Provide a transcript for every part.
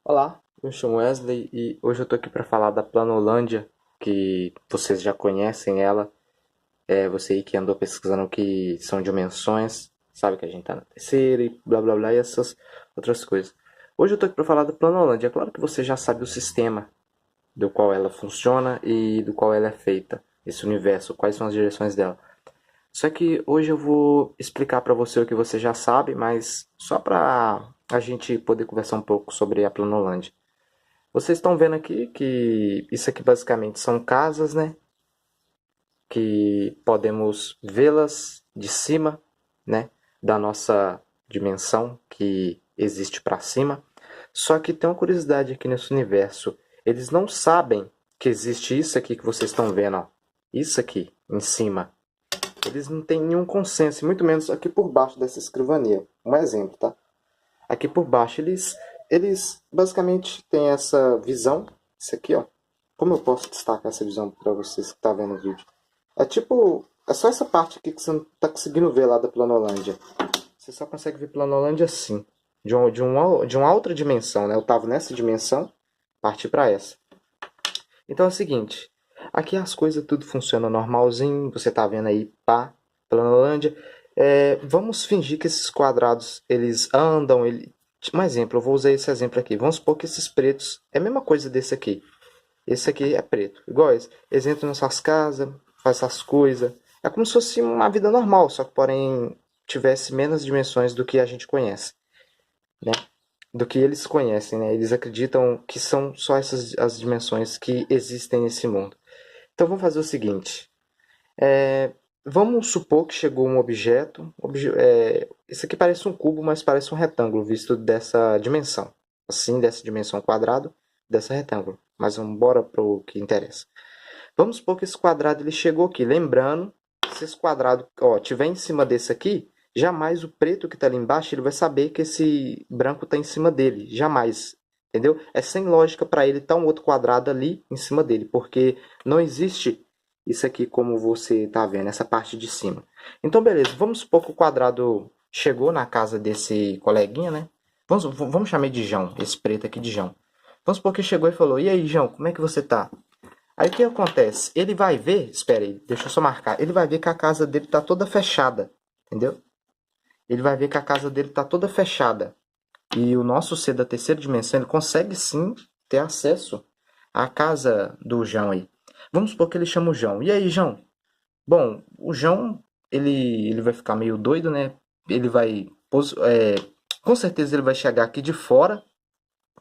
Olá, eu me chamo Wesley e hoje eu tô aqui para falar da Planolândia, que vocês já conhecem ela. Você aí que andou pesquisando o que são dimensões, sabe que a gente tá na terceira e blá blá blá e essas outras coisas. Hoje eu tô aqui para falar da Planolândia. É claro que você já sabe o sistema do qual ela funciona e do qual ela é feita, esse universo, quais são as direções dela. Só que hoje eu vou explicar para você o que você já sabe, mas só para a gente poder conversar um pouco sobre a Planolândia. Vocês estão vendo aqui que isso aqui basicamente são casas, né? Que podemos vê-las de cima, né? Da nossa dimensão que existe para cima. Só que tem uma curiosidade aqui nesse universo. Eles não sabem que existe isso aqui que vocês estão vendo, ó. Isso aqui em cima. Eles não têm nenhum consenso, muito menos aqui por baixo dessa escrivania. Um exemplo, tá? Aqui por baixo eles basicamente têm essa visão. Isso aqui, ó. Como eu posso destacar essa visão para vocês que estão vendo o vídeo? É tipo, é só essa parte aqui que você não tá conseguindo ver lá da Planolândia. Você só consegue ver Planolândia assim, de uma outra dimensão, né? Eu tava nessa dimensão, parti para essa. Então é o seguinte, aqui as coisas tudo funciona normalzinho, você tá vendo aí, pá, Planolândia. Vamos fingir que esses quadrados, eles andam, um exemplo, eu vou usar esse exemplo aqui. Vamos supor que esses pretos é a mesma coisa desse aqui. Esse aqui é preto, igual esse. Eles entram nas suas casas, faz essas coisas. É como se fosse uma vida normal, só que porém tivesse menos dimensões do que a gente conhece, né? Do que eles conhecem, né? Eles acreditam que são só essas as dimensões que existem nesse mundo. Então vamos fazer o seguinte. Vamos supor que chegou um objeto. Isso aqui parece um cubo, mas parece um retângulo visto dessa dimensão. Assim, dessa dimensão quadrado, dessa retângulo. Mas vamos embora para o que interessa. Vamos supor que esse quadrado ele chegou aqui. Lembrando, se esse quadrado tiver em cima desse aqui, jamais o preto que está ali embaixo ele vai saber que esse branco está em cima dele. Jamais. Entendeu? É sem lógica para ele estar um outro quadrado ali em cima dele, porque não existe isso aqui como você está vendo, essa parte de cima. Então, beleza. Vamos supor que o quadrado chegou na casa desse coleguinha, né? Vamos chamar de João, esse preto aqui de João. Vamos supor que chegou e falou: E aí, João, como é que você tá? Aí o que acontece? Ele vai ver, espera aí, deixa eu só marcar. Ele vai ver que a casa dele tá toda fechada, entendeu? Ele vai ver que a casa dele tá toda fechada. E o nosso ser da terceira dimensão, ele consegue sim ter acesso à casa do João aí. Vamos supor que ele chama o João. E aí, João? Bom, o João, ele vai ficar meio doido, né? Ele vai, com certeza ele vai chegar aqui de fora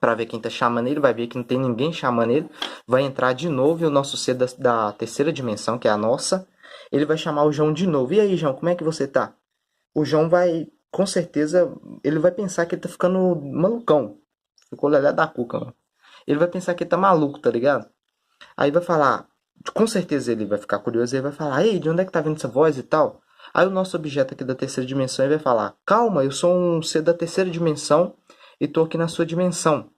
para ver quem tá chamando ele, vai ver que não tem ninguém chamando ele, vai entrar de novo e o nosso ser da terceira dimensão, que é a nossa, ele vai chamar o João de novo. E aí, João, como é que você tá? O João vai, com certeza, ele vai pensar que ele tá ficando malucão. Ficou lelé da cuca, mano. Ele vai pensar que ele tá maluco, tá ligado? Aí vai falar, com certeza ele vai ficar curioso e ele vai falar, ei, de onde é que tá vindo essa voz e tal? Aí o nosso objeto aqui da terceira dimensão ele vai falar, calma, eu sou um ser da terceira dimensão e tô aqui na sua dimensão.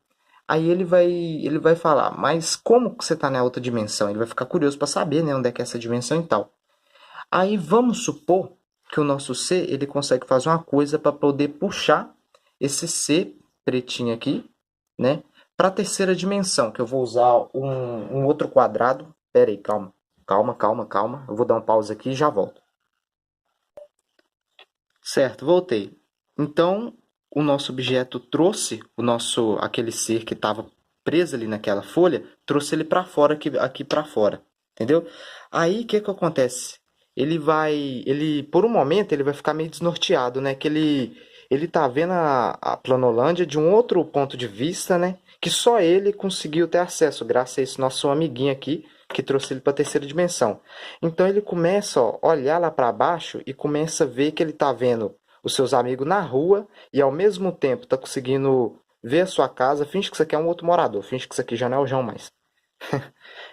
Aí ele vai falar, mas como que você está na outra dimensão? Ele vai ficar curioso para saber, né, onde é que é essa dimensão e tal. Aí vamos supor que o nosso ser ele consegue fazer uma coisa para poder puxar esse ser pretinho aqui, né, para a terceira dimensão, que eu vou usar um outro quadrado. Pera aí, calma, calma, calma, calma. Eu vou dar uma pausa aqui e já volto. Certo, voltei. Então, o nosso objeto trouxe aquele ser que estava preso ali naquela folha, trouxe ele para fora aqui para fora, entendeu? Aí o que que acontece? Ele por um momento ele vai ficar meio desnorteado, né? Que ele tá vendo a Planolândia de um outro ponto de vista, né? Que só ele conseguiu ter acesso, graças a esse nosso amiguinho aqui que trouxe ele para a terceira dimensão. Então ele começa a olhar lá para baixo e começa a ver que ele está vendo os seus amigos na rua e ao mesmo tempo está conseguindo ver a sua casa. Finge que isso aqui é um outro morador, finge que isso aqui já não é o João mais.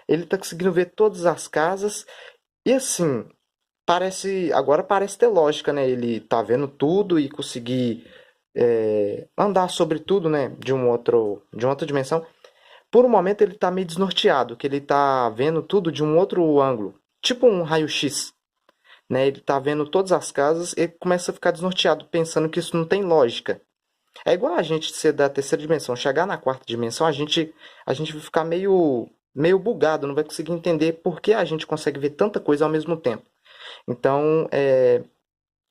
Ele está conseguindo ver todas as casas e assim, agora parece ter lógica, né? Ele tá vendo tudo e conseguir andar sobre tudo, né? De uma outra dimensão. Por um momento ele tá meio desnorteado, que ele tá vendo tudo de um outro ângulo, tipo um raio-x, né? Ele tá vendo todas as casas e começa a ficar desnorteado, pensando que isso não tem lógica. É igual a gente ser da terceira dimensão, chegar na quarta dimensão, a gente vai ficar meio bugado, não vai conseguir entender por que a gente consegue ver tanta coisa ao mesmo tempo. Então,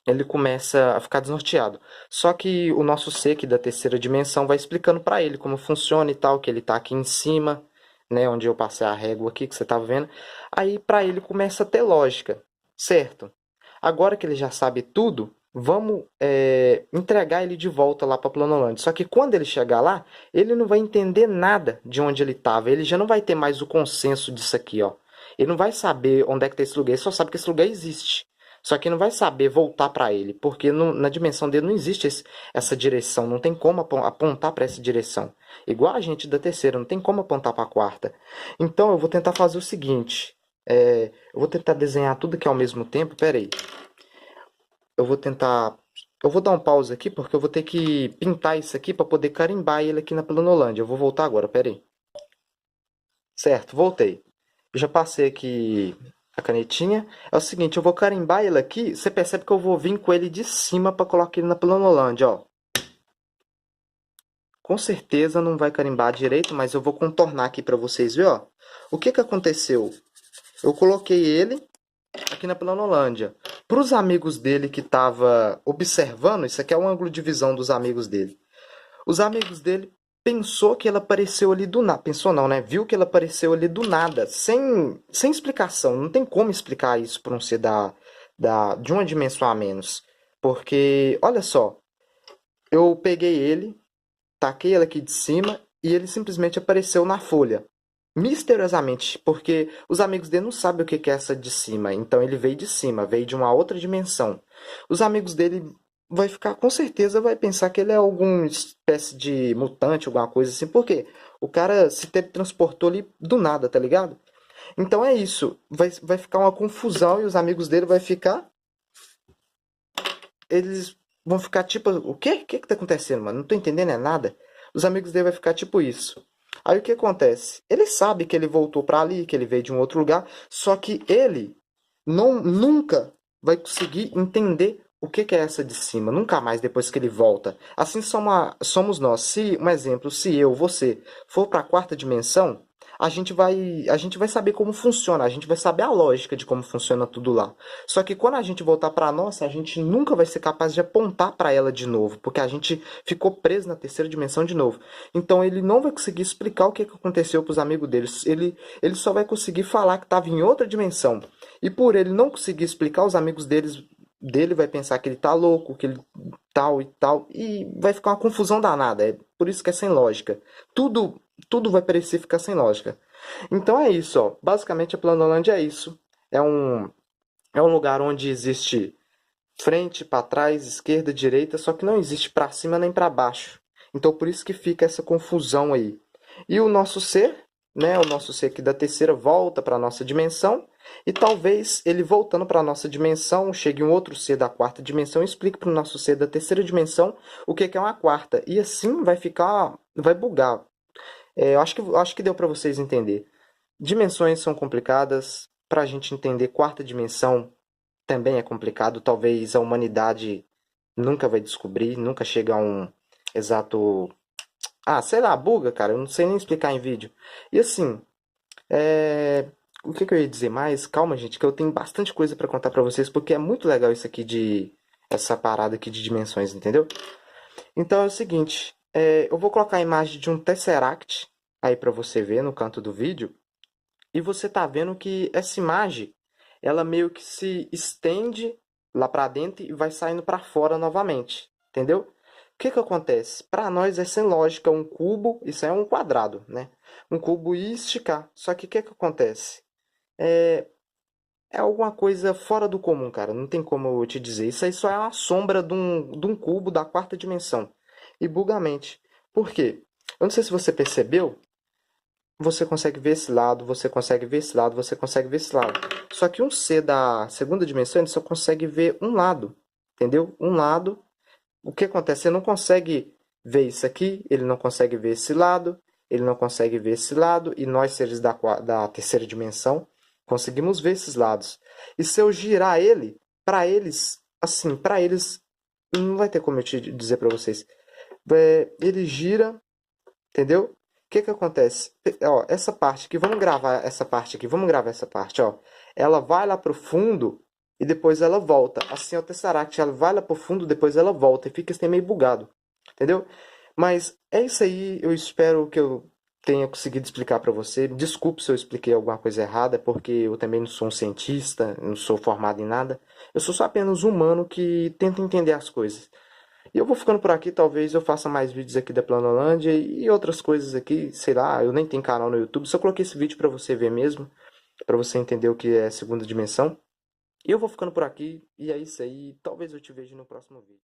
ele começa a ficar desnorteado. Só que o nosso ser aqui da terceira dimensão vai explicando para ele como funciona e tal, que ele tá aqui em cima, né, onde eu passei a régua aqui que você tá vendo. Aí para ele começa a ter lógica, certo? Agora que ele já sabe tudo, vamos entregar ele de volta lá para Planolândia. Só que quando ele chegar lá, ele não vai entender nada de onde ele estava. Ele já não vai ter mais o consenso disso aqui, ó. Ele não vai saber onde é que tá esse lugar. Ele só sabe que esse lugar existe. Só que não vai saber voltar para ele, porque na dimensão dele não existe essa direção, não tem como apontar para essa direção. Igual a gente da terceira, não tem como apontar para a quarta. Então eu vou tentar fazer o seguinte: eu vou tentar desenhar tudo aqui ao mesmo tempo. Pera aí, eu vou tentar. Eu vou dar um pause aqui porque eu vou ter que pintar isso aqui para poder carimbar ele aqui na Planolândia. Eu vou voltar agora, pera aí. Certo, voltei. Eu já passei aqui a canetinha. É o seguinte, eu vou carimbar ele aqui. Você percebe que eu vou vir com ele de cima para colocar ele na Planolândia, ó. Com certeza não vai carimbar direito, mas eu vou contornar aqui para vocês verem, ó. O que que aconteceu? Eu coloquei ele aqui na Planolândia. Para os amigos dele que estavam observando, isso aqui é um ângulo de visão dos amigos dele. Os amigos dele pensou que ela apareceu ali do nada. Pensou não, né? Viu que ela apareceu ali do nada, sem explicação. Não tem como explicar isso para um ser de uma dimensão a menos. Porque, olha só, eu peguei ele, taquei ele aqui de cima e ele simplesmente apareceu na folha. Misteriosamente, porque os amigos dele não sabem o que é essa de cima. Então ele veio de cima, veio de uma outra dimensão. Os amigos dele vai ficar, com certeza, vai pensar que ele é alguma espécie de mutante, alguma coisa assim. Por quê? O cara se teletransportou ali do nada, tá ligado? Então é isso. Vai ficar uma confusão e os amigos dele vai ficar. Eles vão ficar tipo, o quê? O que que tá acontecendo, mano? Não tô entendendo é nada. Os amigos dele vai ficar tipo isso. Aí o que acontece? Ele sabe que ele voltou pra ali, que ele veio de um outro lugar, só que ele nunca vai conseguir entender o que que é essa de cima, nunca mais depois que ele volta. Assim somos nós. Se, um exemplo, se eu, você, for para a quarta dimensão, a gente vai saber como funciona, a gente vai saber a lógica de como funciona tudo lá. Só que quando a gente voltar para a nossa, a gente nunca vai ser capaz de apontar para ela de novo, porque a gente ficou preso na terceira dimensão de novo. Então ele não vai conseguir explicar o que aconteceu para os amigos deles. Ele só vai conseguir falar que estava em outra dimensão. E por ele não conseguir explicar, os amigos dele vai pensar que ele tá louco, que ele tal e tal, e vai ficar uma confusão danada. É por isso que é sem lógica. Tudo vai parecer ficar sem lógica. Então é isso, ó. Basicamente a Planolândia é isso. É um lugar onde existe frente, para trás, esquerda, direita, só que não existe para cima nem para baixo. Então por isso que fica essa confusão aí. E o nosso ser, né, o nosso ser aqui da terceira volta para a nossa dimensão, e talvez ele voltando para a nossa dimensão, chegue um outro ser da quarta dimensão e explique para o nosso ser da terceira dimensão o que é uma quarta. E assim vai bugar. Eu acho que deu para vocês entender. Dimensões são complicadas. Para a gente entender quarta dimensão também é complicado. Talvez a humanidade nunca vai descobrir, nunca chega a um exato. Ah, sei lá, buga, cara. Eu não sei nem explicar em vídeo. E assim, o que que eu ia dizer mais? Calma, gente, que eu tenho bastante coisa para contar para vocês, porque é muito legal isso aqui essa parada aqui de dimensões, entendeu? Então é o seguinte, eu vou colocar a imagem de um Tesseract aí para você ver no canto do vídeo, e você tá vendo que essa imagem, ela meio que se estende lá para dentro e vai saindo para fora novamente, entendeu? O que que acontece? Para nós é sem lógica um cubo, isso é um quadrado, né? Um cubo e esticar. Só que o que que acontece? É, é alguma coisa fora do comum, cara. Não tem como eu te dizer. Isso aí só é uma sombra de um cubo da quarta dimensão. E buga a mente. Por quê? Eu não sei se você percebeu. Você consegue ver esse lado, você consegue ver esse lado, você consegue ver esse lado. Só que um ser da segunda dimensão, ele só consegue ver um lado. Entendeu? Um lado. O que acontece? Você não consegue ver isso aqui, ele não consegue ver esse lado, ele não consegue ver esse lado, e nós, seres da terceira dimensão, conseguimos ver esses lados. E se eu girar ele, para eles, assim, para eles, não vai ter como eu te dizer para vocês. Ele gira, entendeu? O que que acontece? Ó, essa parte aqui, vamos gravar essa parte aqui, vamos gravar essa parte, ó. Ela vai lá pro fundo e depois ela volta. Assim é o Tesseract, ela vai lá pro fundo, depois ela volta e fica assim meio bugado, entendeu? Mas é isso aí, eu espero que eu tenha conseguido explicar para você. Desculpe se eu expliquei alguma coisa errada, porque eu também não sou um cientista, não sou formado em nada. Eu sou só apenas um humano que tenta entender as coisas. E eu vou ficando por aqui, talvez eu faça mais vídeos aqui da Planolândia e outras coisas aqui, sei lá, eu nem tenho canal no YouTube, só coloquei esse vídeo para você ver mesmo, para você entender o que é segunda dimensão. E eu vou ficando por aqui, e é isso aí, talvez eu te veja no próximo vídeo.